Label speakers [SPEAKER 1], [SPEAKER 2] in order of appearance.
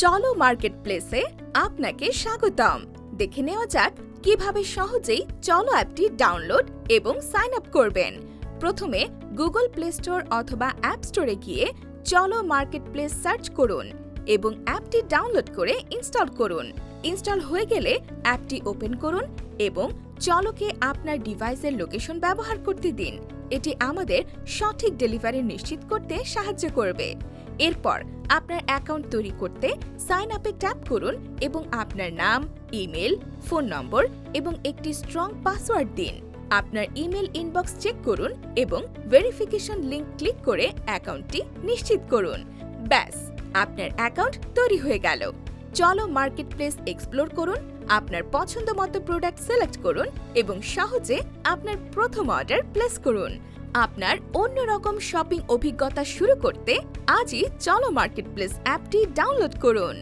[SPEAKER 1] চলো মার্কেট প্লেসে আপনাকে স্বাগতম। দেখে নেওয়া যাক কিভাবে সহজেই চলো অ্যাপটি ডাউনলোড এবং সাইন আপ করবেন। প্রথমে গুগল প্লে স্টোর অথবা অ্যাপ স্টোরে গিয়ে চলো মার্কেট প্লেস সার্চ করুন এবং অ্যাপটি ডাউনলোড করে ইনস্টল করুন। ইনস্টল হয়ে গেলে অ্যাপটি ওপেন করুন এবং চলোকে আপনার ডিভাইসের লোকেশন ব্যবহার করতে দিন। এটি আমাদের সঠিক ডেলিভারি নিশ্চিত করতে সাহায্য করবে। এরপর আপনার অ্যাকাউন্ট তৈরি করতে সাইন আপে ট্যাপ করুন এবং আপনার নাম, ইমেল, ফোন নম্বর এবং একটি স্ট্রং পাসওয়ার্ড দিন। আপনার ইমেল ইনবক্স চেক করুন এবং ভেরিফিকেশন লিংক ক্লিক করে অ্যাকাউন্টটি নিশ্চিত করুন। ব্যাস, আপনার অ্যাকাউন্ট তৈরি হয়ে গেল। চলো মার্কেট প্লেস এক্সপ্লোর করুন, আপনার পছন্দ মতো প্রোডাক্ট সিলেক্ট করুন এবং সহজে আপনার প্রথম অর্ডার প্লেস করুন। আপনার অন্যরকম শপিং অভিজ্ঞতা শুরু করতে আজই চলো মার্কেট প্লেস অ্যাপটি ডাউনলোড করুন।